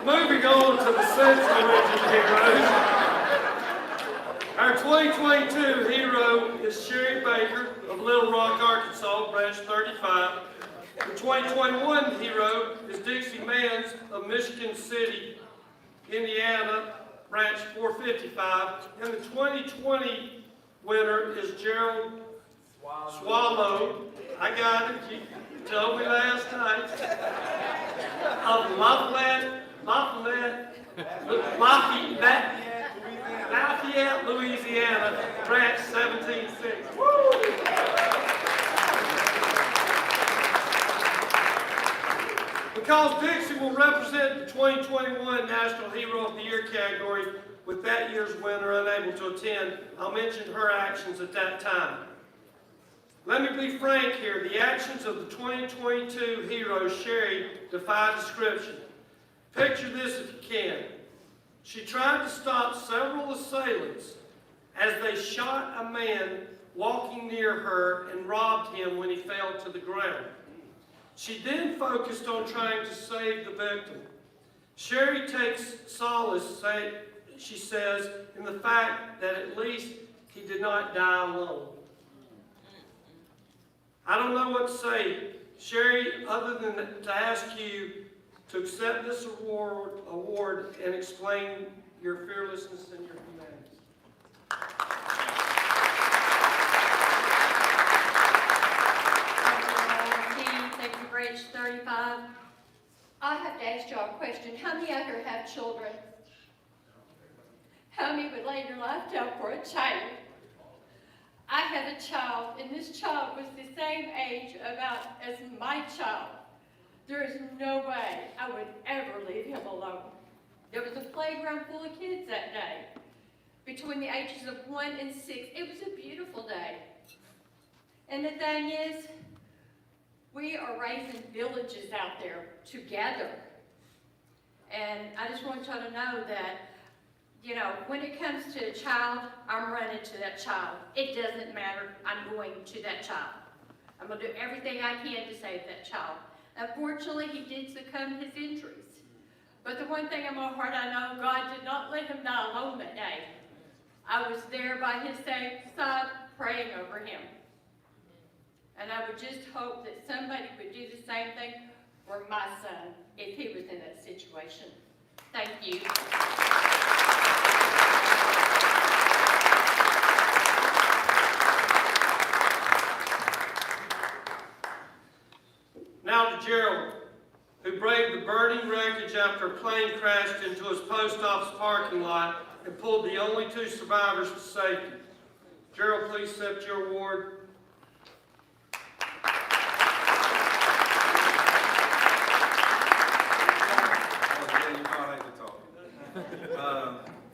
Moving on to the Central Region heroes. Our 2022 hero is Sherry Baker of Little Rock, Arkansas, Branch 35. The 2021 hero is Dixie Mans of Michigan City, Indiana, Branch 455. And the 2020 winner is Gerald Swallow. I got it. You told me last night. Of Lafayette, Louisiana, Branch 17-6. Woo! Because Dixie will represent the 2021 National Hero of the Year category with that year's winner unable to attend, I'll mention her actions at that time. Let me be frank here, the actions of the 2022 hero, Sherry, defy description. Picture this if you can. She tried to stop several assailants as they shot a man walking near her and robbed him when he fell to the ground. She then focused on trying to save the victim. Sherry takes solace, she says, in the fact that at least he did not die alone. I don't know what to say, Sherry, other than to ask you to accept this award and explain your fearlessness and your humanity. Thank you, Branch 35. I have to ask y'all a question. How many out here have children? How many would lay your life down for a child? I have a child, and this child was the same age about as my child. There is no way I would ever leave him alone. There was a playground full of kids that day, between the ages of 1 and 6. It was a beautiful day. And the thing is, we are raising villages out there together. And I just want y'all to know that, you know, when it comes to a child, I'm running to that child. It doesn't matter, I'm going to that child. I'm gonna do everything I can to save that child. Unfortunately, he did succumb to his injuries. But the one thing in my heart I know, God did not let him die alone that day. I was there by his side, praying over him. And I would just hope that somebody would do the same thing for my son if he was in that situation. Thank you. Now to Gerald, who braved the burning wreckage after a plane crashed into his post office parking lot and pulled the only 2 survivors to safety. Gerald, please accept your award.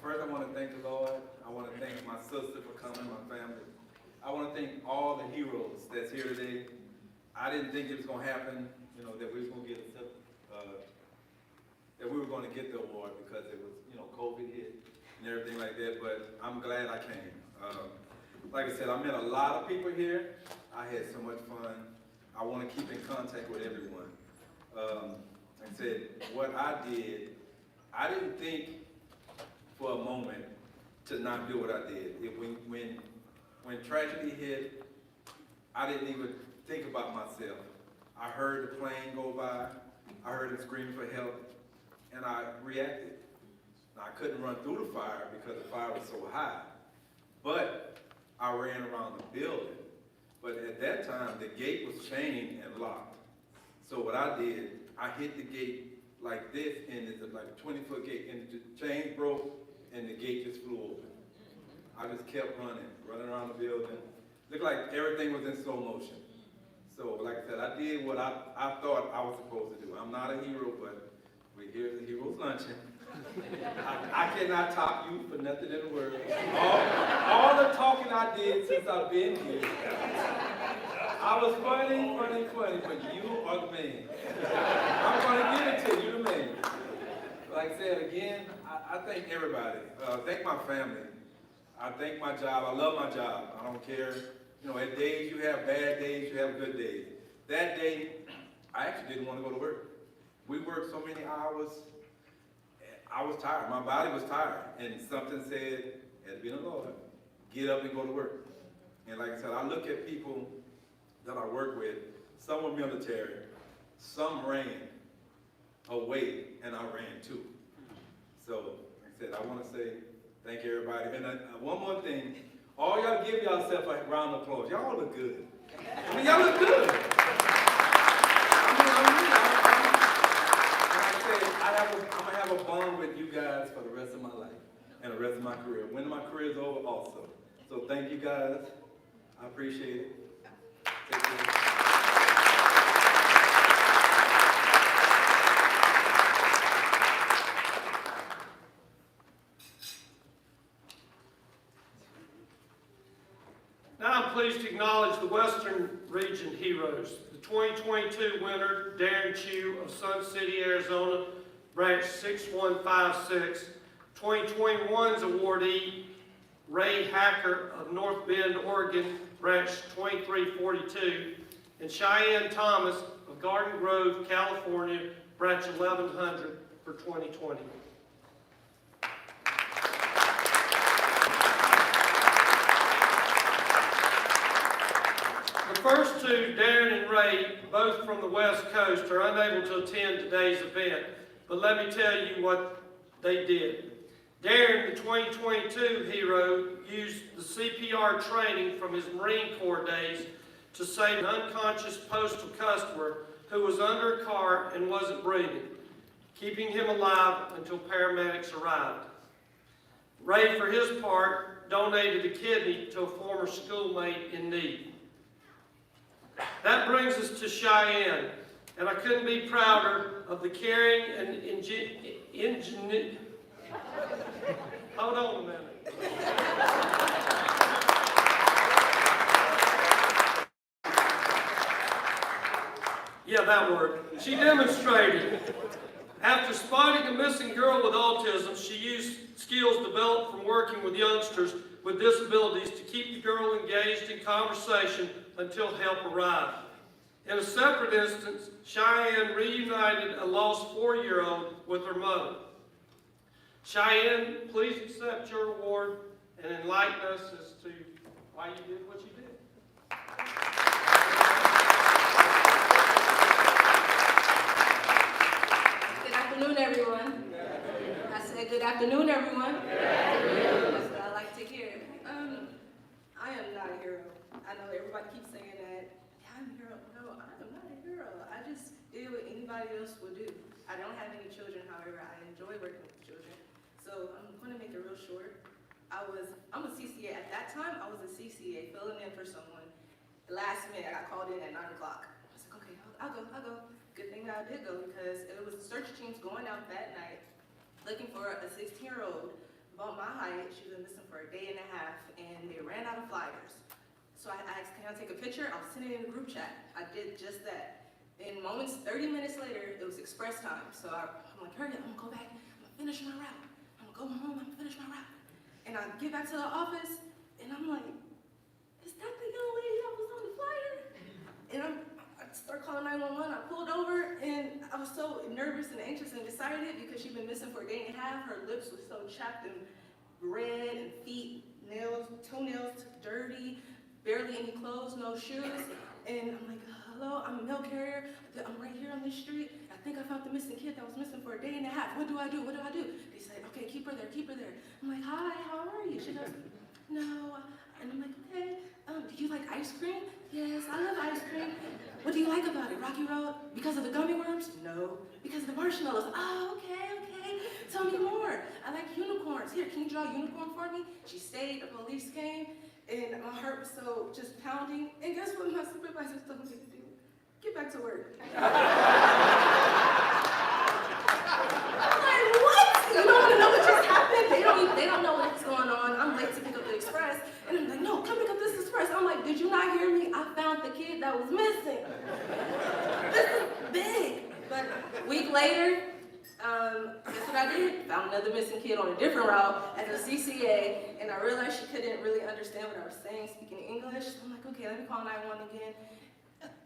First, I want to thank the Lord. I want to thank my sister for coming, my family. I want to thank all the heroes that's here today. I didn't think it was going to happen, you know, that we was going to get the award because it was, you know, COVID hit and everything like that. But I'm glad I came. Like I said, I met a lot of people here. I had so much fun. I want to keep in contact with everyone. Like I said, what I did, I didn't think for a moment to not do what I did. When tragedy hit, I didn't even think about myself. I heard the plane go by, I heard him screaming for help, and I reacted. Now, I couldn't run through the fire because the fire was so high, but I ran around the building. But at that time, the gate was chained and locked. So what I did, I hit the gate like this, and it's like a 20-foot gate, and the chain broke, and the gate just flew open. I just kept running around the building. Looked like everything was in slow motion. So, like I said, I did what I thought I was supposed to do. I'm not a hero, but we're here at the Heroes Luncheon. I cannot top you for nothing in the world. All the talking I did since I've been here. I was funny, but you are the man. I'm going to give it to you, the man. Like I said, again, I thank everybody. Thank my family. I thank my job. I love my job. I don't care. You know, at days you have bad days, you have good days. That day, I actually didn't want to go to work. We worked so many hours. I was tired. My body was tired. And something said, as being the Lord, get up and go to work. And like I said, I look at people that I work with. Some were military. Some ran away, and I ran too. So, like I said, I want to say thank everybody. And one more thing. All y'all give yourself a round of applause. Y'all look good. I mean, y'all look good. I'm going to have a bond with you guys for the rest of my life and the rest of my career. When my career is over also. So thank you guys. I appreciate it. Take care. Now I'm pleased to acknowledge the Western Region heroes. The 2022 winner, Darren Chew of Sun City, Arizona, branch 6156. 2021's awardee, Ray Hacker of North Bend, Oregon, branch 2342. And Cheyenne Thomas of Garden Grove, California, branch 1100 for 2020. The first two, Darren and Ray, both from the West Coast, are unable to attend today's event, but let me tell you what they did. Darren, the 2022 hero, used the CPR training from his Marine Corps days to save an unconscious postal customer who was under a car and wasn't breathing, keeping him alive until paramedics arrived. Ray, for his part, donated a kidney to a former schoolmate in need. That brings us to Cheyenne, and I couldn't be prouder of the caring and ingenuity. Hold on a minute. that word. She demonstrated. After spotting a missing girl with autism, she used skills developed from working with youngsters with disabilities to keep the girl engaged in conversation until help arrived. In a separate instance, Cheyenne reunited a lost 4-year-old with her mother. Cheyenne, please accept your award and enlighten us as to why you did what you did. Good afternoon, everyone. I said good afternoon, everyone. That's what I like to hear. I am not a hero. I know everybody keeps saying that. Yeah, I'm a hero. No, I am not a hero. I just did what anybody else would do. I don't have any children, however. I enjoy working with children. So I'm going to make it real short. I'm a CCA. At that time, I was a CCA filling in for someone. The last minute, I got called in at 9 o'clock. I was like, okay, I'll go. Good thing that I did go because it was search teams going out that night looking for a 16-year-old about my height. She was missing for a day and a half, and they ran out of flyers. So I asked, can I take a picture? I'll send it in the group chat. I did just that. In moments, 30 minutes later, it was express time. So I'm like, hurry up, I'm gonna go back, I'm gonna finish my route. I'm gonna go home, I'm gonna finish my route. And I get back to the office, and I'm like, is that the young lady that was on the flyer? And I start calling 911, I pulled over, and I was so nervous and anxious and excited because she'd been missing for a day and a half. Her lips were so chapped and red, and feet, nails, toenails dirty, barely any clothes, no shoes. And I'm like, hello, I'm a mail carrier. I'm right here on this street. I think I found the missing kid that was missing for a day and a half. What do I do? They said, okay, keep her there. I'm like, hi, how are you? She goes, no. And I'm like, okay, do you like ice cream? Yes, I love ice cream. What do you like about it? Rocky Road? Because of the gummy worms? No. Because of the marshmallows? Oh, okay. Tell me more. I like unicorns. Here, can you draw a unicorn for me? She stayed, the police came, and my heart was so just pounding. And guess what my supervisor told me to do? Get back to work. I'm like, what? You don't want to know what just happened? They don't know what's going on. I'm late to pick up the express. And I'm like, no, come pick up this express. I'm like, did you not hear me? I found the kid that was missing. This is big. But a week later, guess what I did? Found another missing kid on a different route as a CCA, and I realized she couldn't really understand what I was saying, speaking English. So I'm like, okay, let me call 911 again.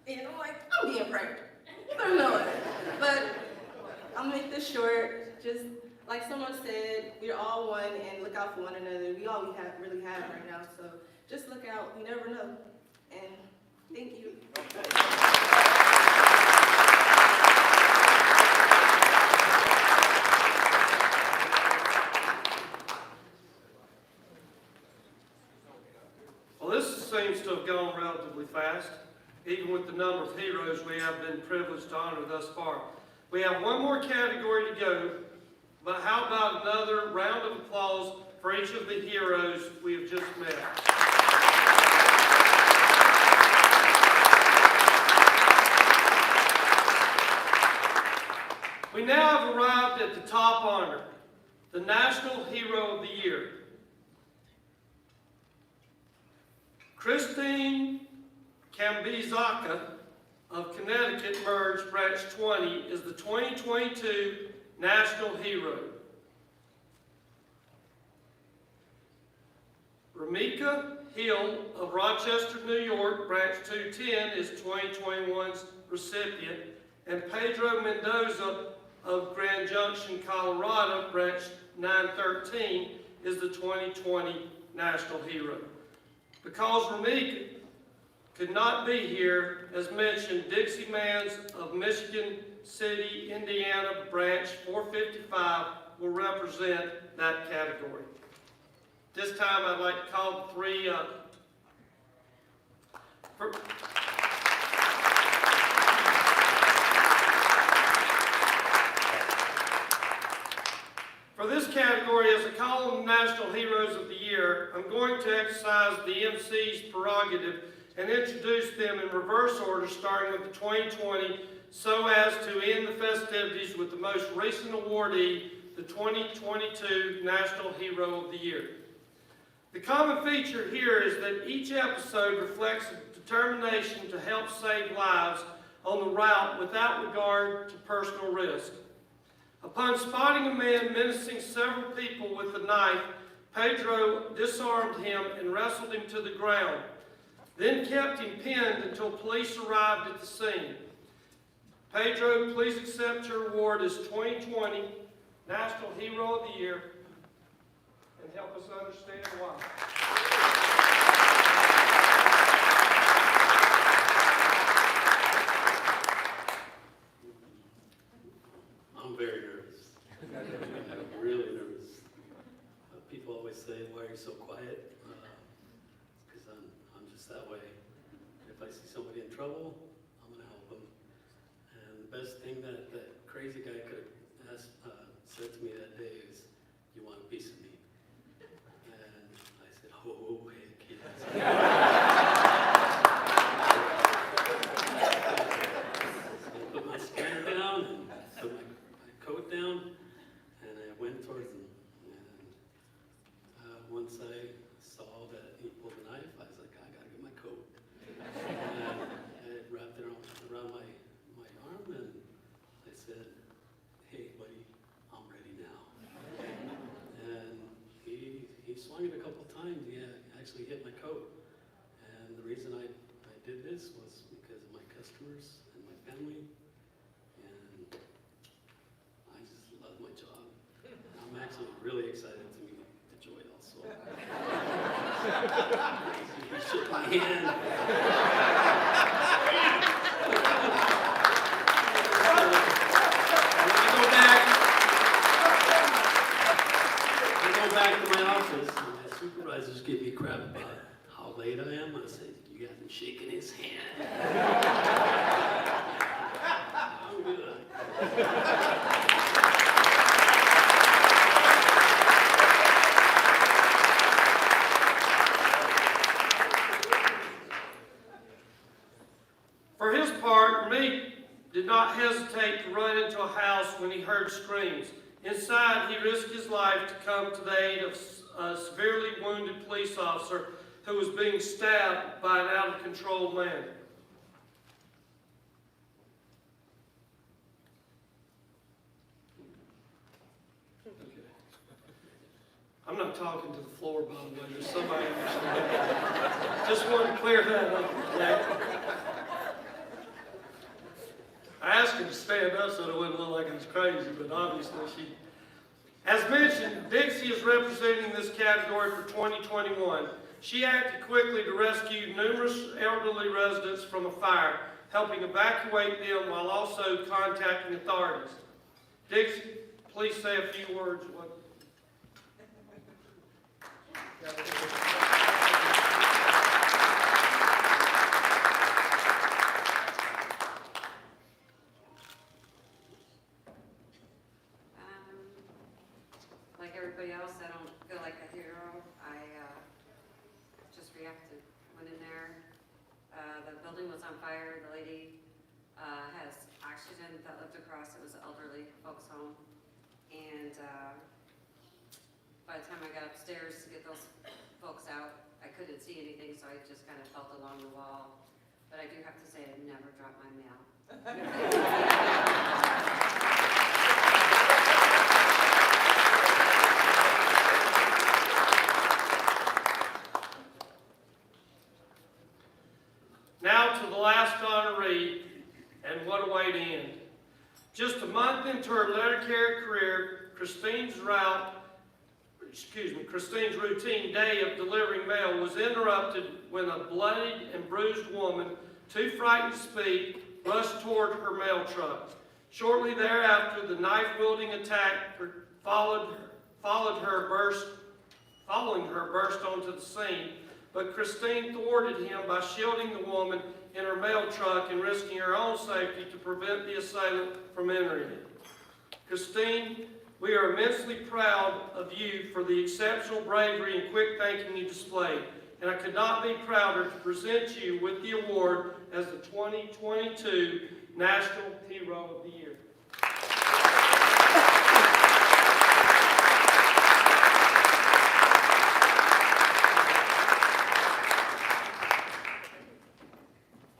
And I'm like, I'm being pranked. You don't know it. But I'll make this short. Just like someone said, we're all one, and look out for one another. We all really have right now. So just look out. You never know. And thank you. Well, this seems to have gone relatively fast, even with the number of heroes we have been privileged to honor thus far. We have one more category to go, but how about another round of applause for each of the heroes we have just met. We now have arrived at the top honor, the National Hero of the Year. Christine Kambizaka of Connecticut Merge Branch 20 is the 2022 National Hero. Ramika Hill of Rochester, New York, Branch 210 is 2021's recipient, and Pedro Mendoza of Grand Junction, Colorado, Branch 913 is the 2020 National Hero. Because Ramika could not be here, as mentioned, Dixie Mans of Michigan City, Indiana, Branch 455 will represent that category. This time I'd like to call the three up. For this category, as I call them National Heroes of the Year, I'm going to exercise the MC's prerogative and introduce them in reverse order, starting with the 2020, so as to end the festivities with the most recent awardee, the 2022 National Hero of the Year. The common feature here is that each episode reflects a determination to help save lives on the route without regard to personal risk. Upon spotting a man menacing several people with a knife, Pedro disarmed him and wrestled him to the ground, then kept him pinned until police arrived at the scene. Pedro, please accept your award as 2020 National Hero of the Year and help us understand why. I'm very nervous. I'm really nervous. People always say, "Why are you so quiet?" It's because I'm just that way. If I see somebody in trouble, I'm going to help them. And the best thing that crazy guy could have said to me that day is, "You want a piece of me?" And I said, "Oh, heck yes." So I put my scanner down and put my coat down, and I went towards him. And once I saw that he pulled the knife, I was like, I gotta get my coat. And I wrapped it around my arm, and I said, "Hey, buddy, I'm ready now." And he swung it a couple times. He actually hit my coat. And the reason I did this was because of my customers and my family. And I just love my job. I'm actually really excited to meet Joy also. He shook my hand. I go back to my office, and my supervisors give me crap about how late I am. I said, "You haven't shaken his hand." I'm good. For his part, Meek did not hesitate to run into a house when he heard screams. Inside, he risked his life to come to the aid of a severely wounded police officer who was being stabbed by an out-of-control man. I'm not talking to the floor, by the way. There's somebody. Just wanted to clear that up. Okay? I asked her to stand up so it wouldn't look like I was crazy, but obviously she. As mentioned, Dixie is representing this category for 2021. She acted quickly to rescue numerous elderly residents from a fire, helping evacuate them while also contacting authorities. Dixie, please say a few words. Like everybody else, I don't feel like a hero. I just reacted, went in there. The building was on fire. The lady has oxygen that lived across. It was an elderly folks home. And by the time I got upstairs to get those folks out, I couldn't see anything, so I just kind of felt along the wall. But I do have to say, I never dropped my mail. Now to the last honoree, and what a way to end. Just a month into her letter carrier career, Christine's routine day of delivering mail was interrupted when a bloodied and bruised woman, too frightened to speak, rushed toward her mail truck. Shortly thereafter, the knife-wielding attack following her burst onto the scene, but Christine thwarted him by shielding the woman in her mail truck and risking her own safety to prevent the assailant from entering it. Christine, we are immensely proud of you for the exceptional bravery and quick thinking you displayed, and I could not be prouder to present you with the award as the 2022 National Hero of the Year.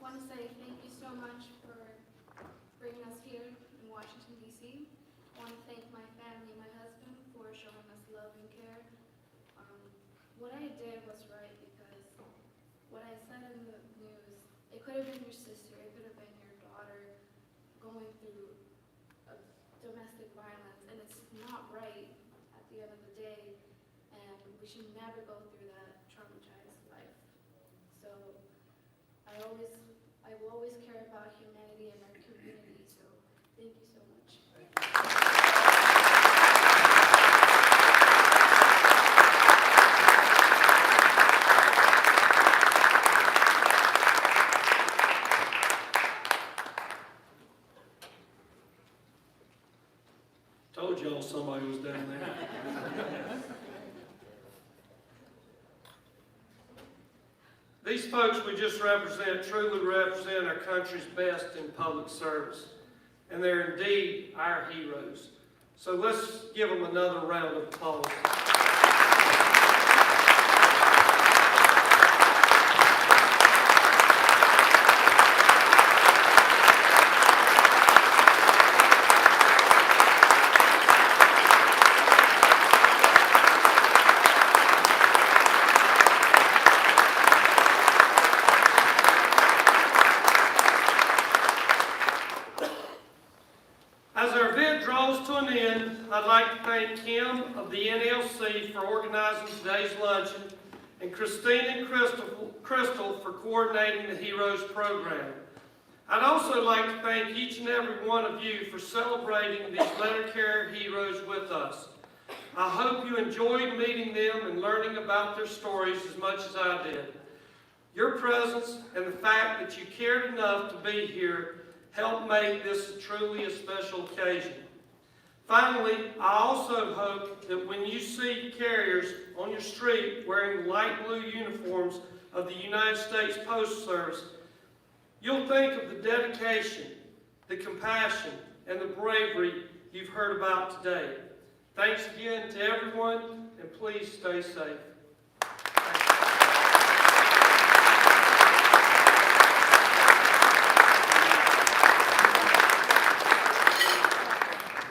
I want to say thank you so much for what I did was right because what I said in the news, it could have been your sister, it could have been your daughter going through domestic violence, and it's not right at the end of the day, and we should never go through that traumatized life. So I will always care about humanity and our community, so thank you so much. Told y'all somebody was down there. These folks we just represent truly represent our country's best in public service, and they're indeed our heroes. So let's give them another round of applause. As our event draws to an end, I'd like to thank Kim of the NLC for organizing today's luncheon, and Christina and Crystal for coordinating the Heroes program. I'd also like to thank each and every one of you for celebrating these letter carrier heroes with us. I hope you enjoyed meeting them and learning about their stories as much as I did. Your presence and the fact that you cared enough to be here help make this truly a special occasion. Finally, I also hope that when you see carriers on your street wearing light blue uniforms of the United States Postal Service, you'll think of the dedication, the compassion, and the bravery you've heard about today. Thanks again to everyone, and please stay safe.